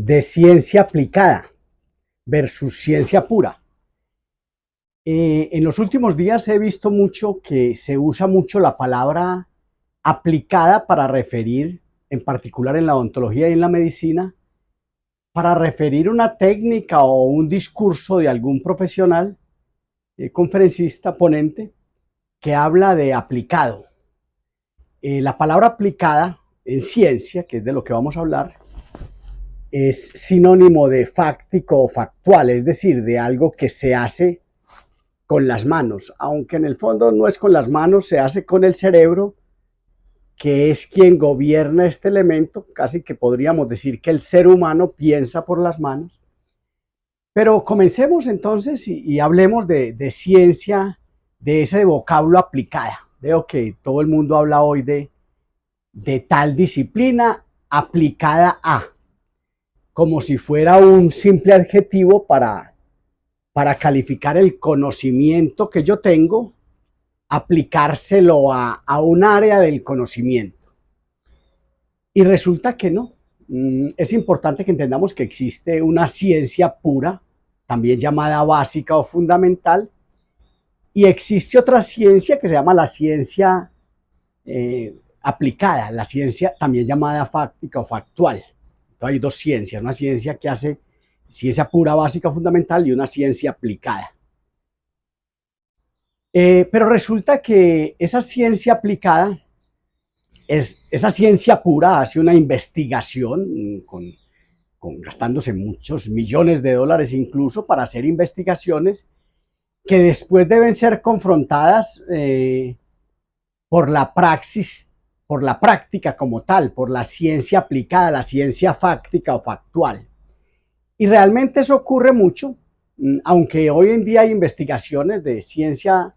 de ciencia aplicada versus ciencia pura. En los últimos días he visto mucho que se usa mucho la palabra aplicada para referir, en particular en la odontología y en la medicina, para referir una técnica o un discurso de algún profesional, conferencista, ponente, que habla de aplicado. La palabra aplicada en ciencia, que es de lo que vamos a hablar, es sinónimo de fáctico o factual, es decir, de algo que se hace con las manos, aunque en el fondo no es con las manos, se hace con el cerebro, que es quien gobierna este elemento. Casi que podríamos decir que el ser humano piensa por las manos. Pero comencemos entonces y hablemos de ciencia, de ese vocablo aplicada. Veo que todo el mundo habla hoy de tal disciplina aplicada a, como si fuera un simple adjetivo para calificar el conocimiento que yo tengo, aplicárselo a un área del conocimiento. Y resulta que no. Es importante que entendamos que existe una ciencia pura, también llamada básica o fundamental, y existe otra ciencia que se llama la ciencia aplicada, la ciencia también llamada fáctica o factual. Entonces hay dos ciencias, una ciencia que hace ciencia pura, básica, fundamental, y una ciencia aplicada. Pero resulta que esa ciencia aplicada, esa ciencia pura hace una investigación gastándose muchos millones de dólares incluso para hacer investigaciones que después deben ser confrontadas por la praxis, por la práctica como tal, por la ciencia aplicada, la ciencia fáctica o factual. Y realmente eso ocurre mucho, aunque hoy en día hay investigaciones de ciencia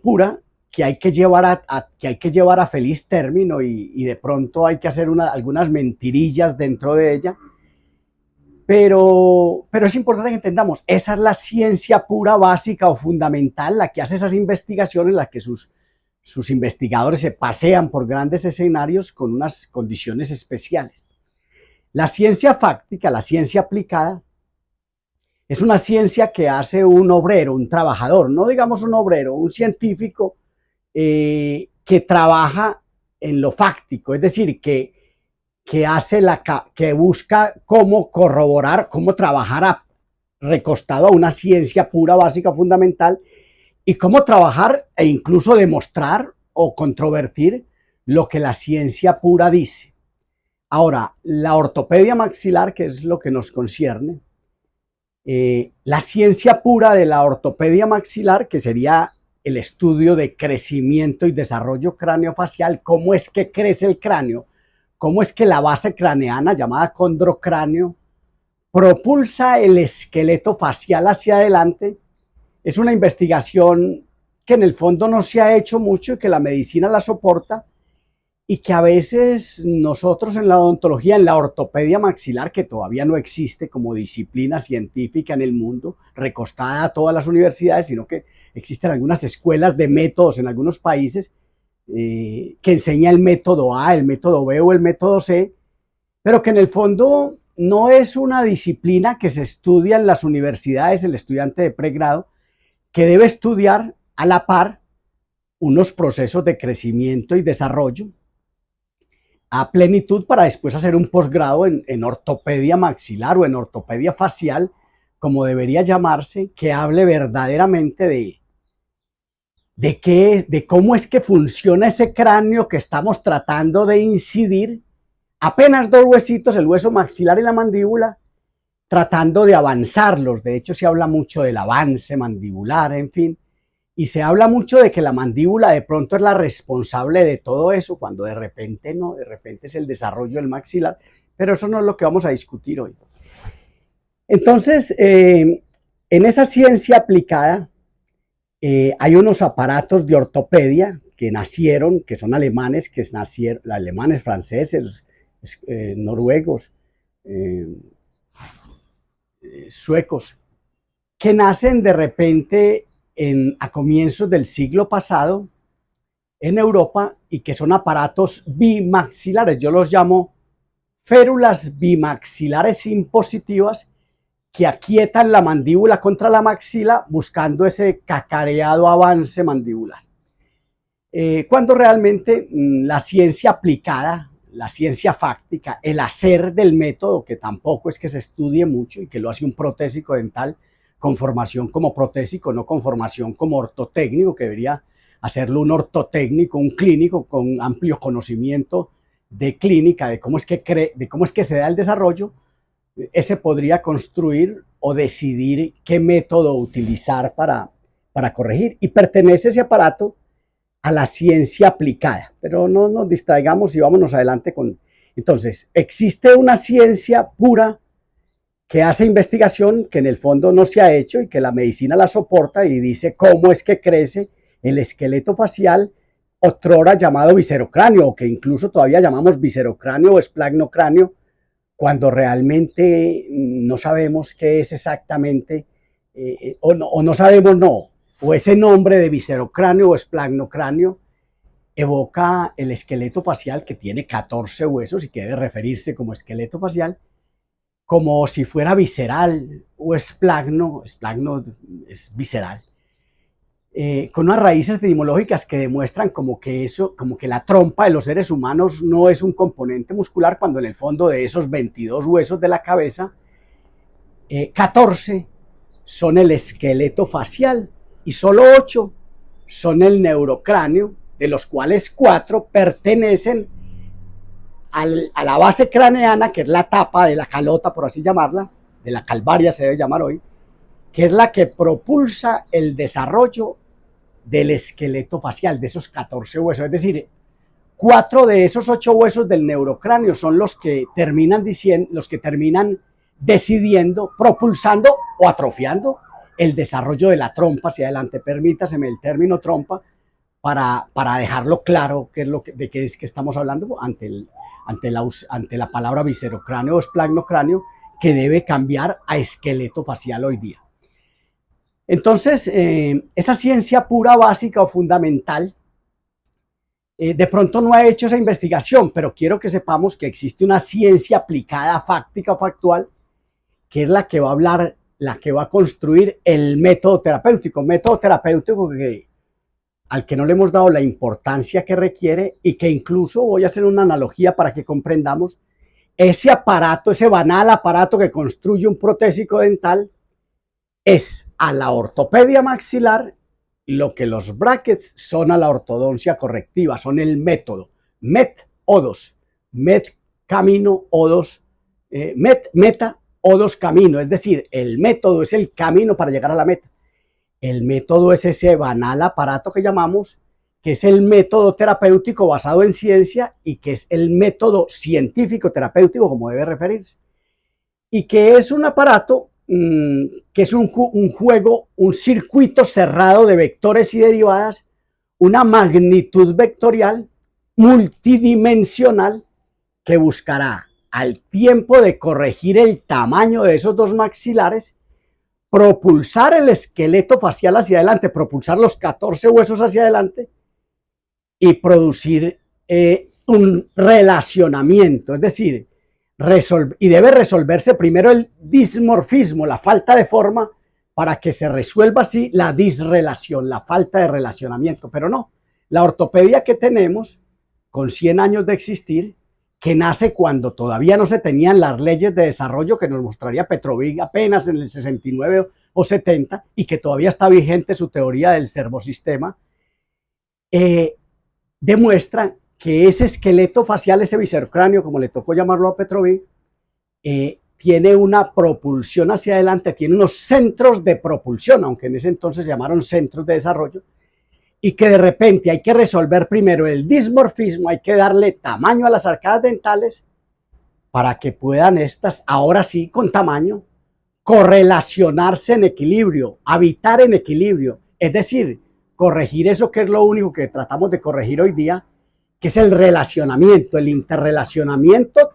pura que hay que llevar a feliz término y de pronto hay que hacer algunas mentirillas dentro de ella, pero es importante que entendamos, esa es la ciencia pura, básica o fundamental, la que hace esas investigaciones, la que sus investigadores se pasean por grandes escenarios con unas condiciones especiales. La ciencia fáctica, la ciencia aplicada, es una ciencia que hace un obrero, un trabajador, no digamos un obrero, un científico que trabaja en lo fáctico, es decir, que busca cómo corroborar, cómo trabajar recostado a una ciencia pura, básica, fundamental, y cómo trabajar e incluso demostrar o controvertir lo que la ciencia pura dice. Ahora, la ortopedia maxilar, que es lo que nos concierne, la ciencia pura de la ortopedia maxilar, que sería el estudio de crecimiento y desarrollo craneofacial, cómo es que crece el cráneo, cómo es que la base craneana, llamada condrocráneo, propulsa el esqueleto facial hacia adelante. Es una investigación que en el fondo no se ha hecho mucho y que la medicina la soporta, y que a veces nosotros en la odontología, en la ortopedia maxilar, que todavía no existe como disciplina científica en el mundo, recostada a todas las universidades, sino que existen algunas escuelas de métodos en algunos países que enseña el método A, el método B o el método C, pero que en el fondo no es una disciplina que se estudia en las universidades, el estudiante de pregrado, que debe estudiar a la par unos procesos de crecimiento y desarrollo a plenitud para después hacer un posgrado en ortopedia maxilar o en ortopedia facial, como debería llamarse, que hable verdaderamente de cómo es que funciona ese cráneo que estamos tratando de incidir, apenas dos huesitos, el hueso maxilar y la mandíbula, tratando de avanzarlos. De hecho, se habla mucho del avance mandibular, en fin, y se habla mucho de que la mandíbula de pronto es la responsable de todo eso, cuando de repente no, de repente es el desarrollo del maxilar, pero eso no es lo que vamos a discutir hoy. Entonces, en esa ciencia aplicada, hay unos aparatos de ortopedia que nacieron, que son alemanes, alemanes, franceses, noruegos, suecos, que nacen de repente a comienzos del siglo pasado en Europa y que son aparatos bimaxilares. Yo los llamo férulas bimaxilares impositivas que aquietan la mandíbula contra la maxila buscando ese cacareado avance mandibular. Cuando realmente la ciencia aplicada, la ciencia fáctica, el hacer del método, que tampoco es que se estudie mucho y que lo hace un protésico dental con formación como protésico, no con formación como ortotécnico, que debería hacerlo un ortotécnico, un clínico con amplio conocimiento de clínica, de cómo es que se da el desarrollo. Ese podría construir o decidir qué método utilizar para corregir, y pertenece ese aparato a la ciencia aplicada, pero no nos distraigamos y vámonos adelante con... Entonces, existe una ciencia pura que hace investigación que en el fondo no se ha hecho y que la medicina la soporta y dice cómo es que crece el esqueleto facial, otrora llamado viscerocráneo, o que incluso todavía llamamos viscerocráneo o esplagnocráneo, cuando realmente no sabemos qué es exactamente, o no sabemos, o ese nombre de viscerocráneo o esplagnocráneo evoca el esqueleto facial, que tiene 14 huesos y que debe referirse como esqueleto facial, como si fuera visceral, o esplagno es visceral, con unas raíces etimológicas que demuestran como que la trompa de los seres humanos no es un componente muscular, cuando en el fondo de esos 22 huesos de la cabeza, 14 son el esqueleto facial y solo 8 son el neurocráneo, de los cuales 4 pertenecen a la base craneana, que es la tapa de la calota, por así llamarla, de la calvaria se debe llamar hoy, que es la que propulsa el desarrollo del esqueleto facial, de esos 14 huesos. Es decir, 4 de esos 8 huesos del neurocráneo son los que terminan decidiendo, propulsando o atrofiando el desarrollo de la trompa hacia adelante. Permítaseme el término trompa para dejarlo claro de qué es que estamos hablando ante la palabra viscerocráneo o esplagnocráneo, que debe cambiar a esqueleto facial hoy día. Entonces, esa ciencia pura, básica o fundamental, de pronto no ha hecho esa investigación, pero quiero que sepamos que existe una ciencia aplicada, fáctica o factual, que es la que va a hablar, la que va a construir el método terapéutico al que no le hemos dado la importancia que requiere, y que incluso voy a hacer una analogía para que comprendamos ese aparato, ese banal aparato que construye un protésico dental, es a la ortopedia maxilar lo que los brackets son a la ortodoncia correctiva, son el método. Met O2, met camino O2, meta O2 camino, es decir, el método es el camino para llegar a la meta. El método es ese banal aparato que llamamos, que es el método terapéutico basado en ciencia y que es el método científico terapéutico, como debe referirse. Y que es un aparato que es un juego, un circuito cerrado de vectores y derivadas, una magnitud vectorial multidimensional que buscará, al tiempo de corregir el tamaño de esos dos maxilares, propulsar el esqueleto facial hacia adelante, propulsar los 14 huesos hacia adelante y producir un relacionamiento, es decir, y debe resolverse primero el dismorfismo, la falta de forma, para que se resuelva así la disrelación, la falta de relacionamiento. Pero no, la ortopedia que tenemos, con 100 años de existir, que nace cuando todavía no se tenían las leyes de desarrollo que nos mostraría Petrovic apenas en el 69 o 70, y que todavía está vigente su teoría del servosistema, demuestra que ese esqueleto facial, ese viscerocráneo, como le tocó llamarlo a Petrovic, tiene una propulsión hacia adelante, tiene unos centros de propulsión, aunque en ese entonces se llamaron centros de desarrollo, y que de repente hay que resolver primero el dismorfismo, hay que darle tamaño a las arcadas dentales para que puedan estas, ahora sí, con tamaño, correlacionarse en equilibrio, habitar en equilibrio, es decir, corregir eso que es lo único que tratamos de corregir hoy día, que es el relacionamiento, el interrelacionamiento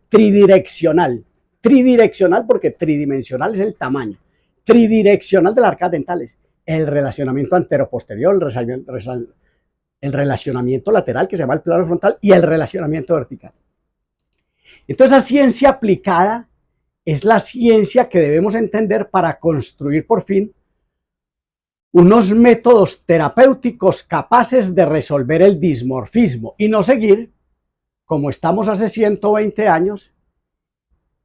tridireccional. Tridireccional porque tridimensional es el tamaño. Tridireccional de las arcadas dentales. El relacionamiento antero-posterior, el relacionamiento lateral, que se llama el plano frontal, y el relacionamiento vertical. Entonces, la ciencia aplicada es la ciencia que debemos entender para construir por fin unos métodos terapéuticos capaces de resolver el dismorfismo y no seguir, como estamos hace 120 años,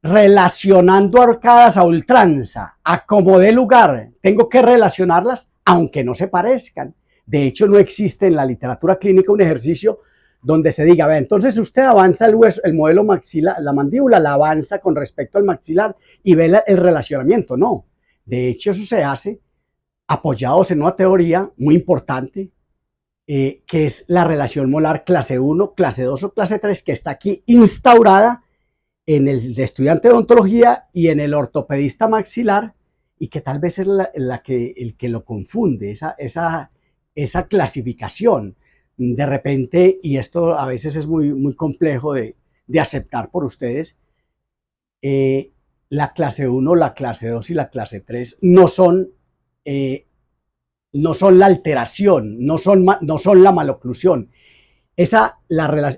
relacionando arcadas a ultranza, a como dé lugar. Tengo que relacionarlas aunque no se parezcan. De hecho, no existe en la literatura clínica un ejercicio donde se diga, entonces usted avanza el hueso, el modelo maxilar, la mandíbula la avanza con respecto al maxilar y ve el relacionamiento. No, de hecho eso se hace apoyados en una teoría muy importante, que es la relación molar clase 1, clase 2 o clase 3, que está aquí instaurada en el estudiante de odontología y en el ortopedista maxilar, y que tal vez es el que lo confunde, esa clasificación. De repente, y esto a veces es muy complejo de aceptar por ustedes, la clase 1, la clase 2 y la clase 3 no son la alteración, no son la maloclusión. El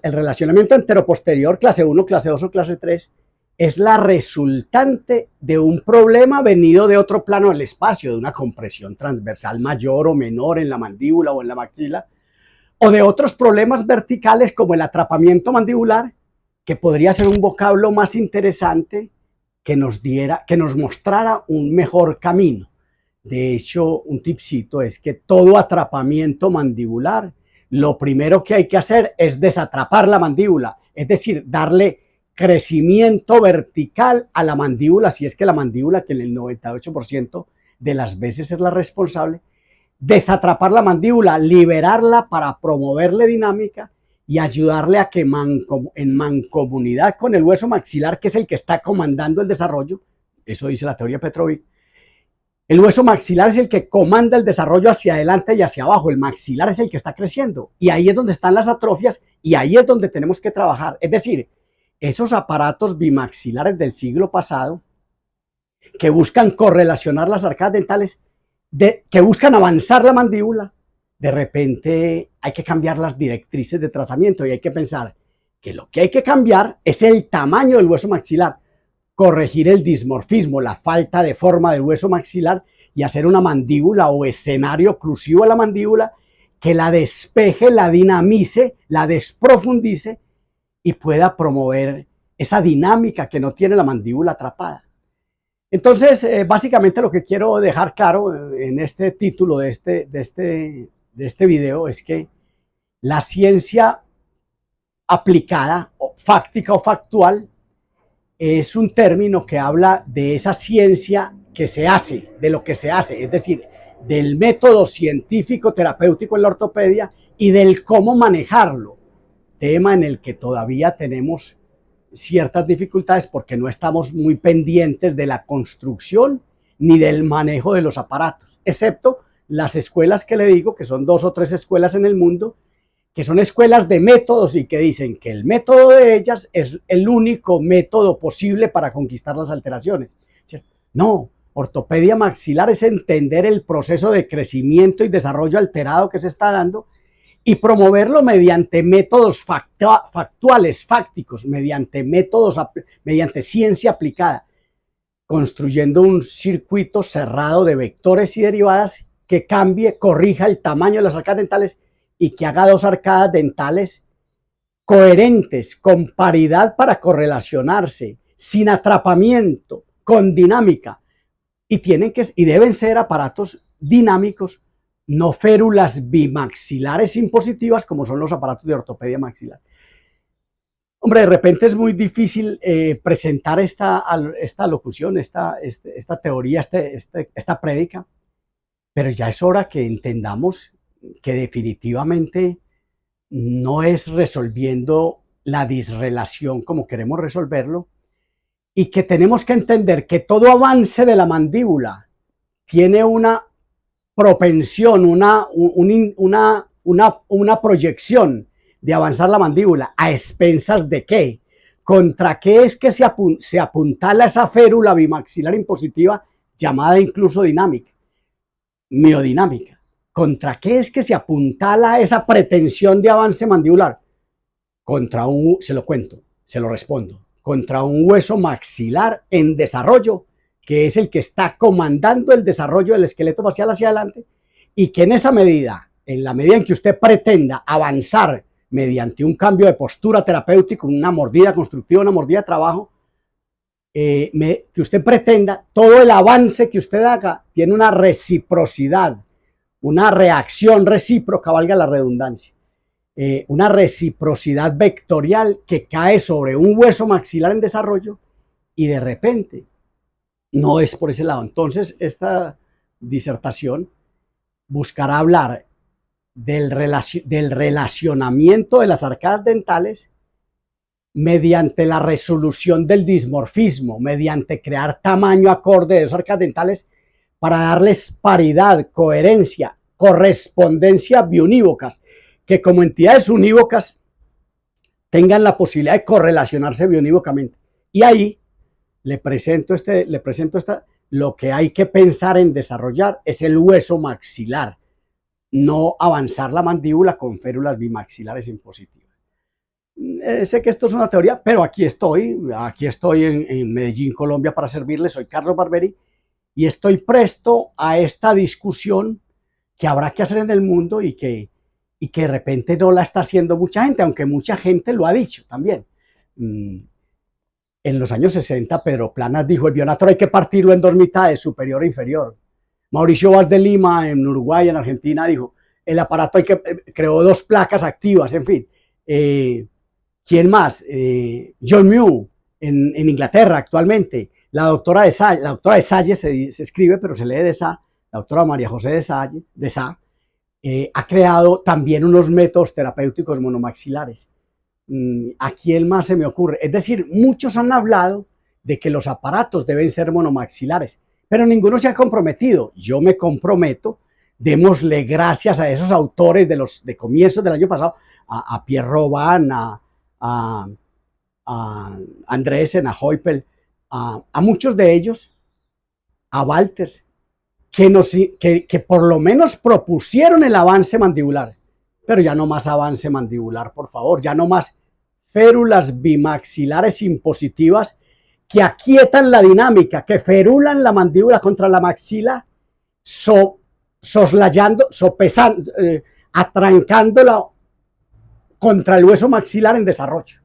relacionamiento anteroposterior, clase 1, clase 2 o clase 3, es la resultante de un problema venido de otro plano del espacio, de una compresión transversal mayor o menor en la mandíbula o en la maxila, o de otros problemas verticales como el atrapamiento mandibular, que podría ser un vocablo más interesante que nos mostrara un mejor camino. De hecho, un tipcito es que todo atrapamiento mandibular, lo primero que hay que hacer es desatrapar la mandíbula, es decir, darle crecimiento vertical a la mandíbula, si es que la mandíbula, que en el 98% de las veces es la responsable, desatrapar la mandíbula, liberarla para promoverle dinámica y ayudarle a que en mancomunidad con el hueso maxilar, que es el que está comandando el desarrollo, eso dice la teoría Petrovic, el hueso maxilar es el que comanda el desarrollo hacia adelante y hacia abajo, el maxilar es el que está creciendo, y ahí es donde están las atrofias, y ahí es donde tenemos que trabajar. Es decir, esos aparatos bimaxilares del siglo pasado, que buscan correlacionar las arcadas dentales, que buscan avanzar la mandíbula, de repente hay que cambiar las directrices de tratamiento y hay que pensar que lo que hay que cambiar es el tamaño del hueso maxilar, corregir el dismorfismo, la falta de forma del hueso maxilar y hacer una mandíbula o escenario oclusivo a la mandíbula que la despeje, la dinamice, la desprofundice y pueda promover esa dinámica que no tiene la mandíbula atrapada. Entonces, básicamente lo que quiero dejar claro en este título de este video es que la ciencia aplicada, o fáctica o factual, es un término que habla de esa ciencia que se hace, de lo que se hace, es decir, del método científico terapéutico en la ortopedia y del cómo manejarlo, tema en el que todavía tenemos ciertas dificultades porque no estamos muy pendientes de la construcción ni del manejo de los aparatos, excepto las escuelas que le digo, que son 2 o 3 escuelas en el mundo, que son escuelas de métodos y que dicen que el método de ellas es el único método posible para conquistar las alteraciones. No, ortopedia maxilar es entender el proceso de crecimiento y desarrollo alterado que se está dando y promoverlo mediante métodos factuales, fácticos, mediante ciencia aplicada, construyendo un circuito cerrado de vectores y derivadas que cambie, corrija el tamaño de las arcadas dentales y que haga 2 arcadas dentales coherentes, con paridad para correlacionarse, sin atrapamiento, con dinámica, y deben ser aparatos dinámicos, no férulas bimaxilares impositivas como son los aparatos de ortopedia maxilar. Hombre, de repente es muy difícil presentar esta locución, esta teoría, esta prédica, pero ya es hora que entendamos que definitivamente no es resolviendo la disrelación como queremos resolverlo, y que tenemos que entender que todo avance de la mandíbula tiene una propensión, una proyección de avanzar la mandíbula. ¿A expensas de qué? ¿Contra qué es que se apuntala esa férula bimaxilar impositiva llamada incluso dinámica, miodinámica? ¿Contra qué es que se apuntala esa pretensión de avance mandibular? Se lo cuento, se lo respondo. contra un hueso maxilar en desarrollo, que es el que está comandando el desarrollo del esqueleto facial hacia adelante, y que en esa medida, en la medida en que usted pretenda avanzar mediante un cambio de postura terapéutico, una mordida constructiva, una mordida de trabajo, que usted pretenda, todo el avance que usted haga tiene una reciprocidad, una reacción recíproca, valga la redundancia, una reciprocidad vectorial que cae sobre un hueso maxilar en desarrollo y de repente no es por ese lado. Entonces, esta disertación buscará hablar del relacionamiento de las arcadas dentales mediante la resolución del dismorfismo, mediante crear tamaño acorde de esas arcadas dentales para darles paridad, coherencia, correspondencia biunívocas, que como entidades unívocas tengan la posibilidad de correlacionarse biunívocamente. Y ahí le presento lo que hay que pensar en desarrollar es el hueso maxilar, no avanzar la mandíbula con férulas bimaxilares impositivas. Sé que esto es una teoría, pero aquí estoy en Medellín, Colombia, para servirles. Soy Carlos Barberi y estoy presto a esta discusión que habrá que hacer en el mundo y que de repente no la está haciendo mucha gente, aunque mucha gente lo ha dicho también. En los años 60, Pedro Planas dijo, el bionator hay que partirlo en dos mitades, superior e inferior. Mauricio Vaz de Lima, en Uruguay, en Argentina, dijo, el aparato creó dos placas activas, en fin. ¿Quién más? John Mew, en Inglaterra actualmente. La doctora de Salle se escribe, pero se lee de Sa, la doctora María José de Sa, ha creado también unos métodos terapéuticos monomaxilares. ¿A quién más se me ocurre? Es decir, muchos han hablado de que los aparatos deben ser monomaxilares, pero ninguno se ha comprometido. Yo me comprometo, démosle gracias a esos autores de comienzos del año pasado, a Pierre Robin, a Andresen, a Heupel, a muchos de ellos, a Walters, que por lo menos propusieron el avance mandibular. Pero ya no más avance mandibular, por favor, ya no más férulas bimaxilares impositivas que aquietan la dinámica, que ferulan la mandíbula contra la maxila, soslayando, sopesando, atrancándola contra el hueso maxilar en desarrollo.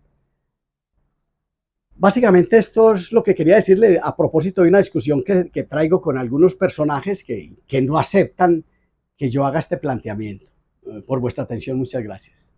Básicamente esto es lo que quería decirle a propósito de una discusión que traigo con algunos personajes que no aceptan que yo haga este planteamiento. Por vuestra atención, muchas gracias.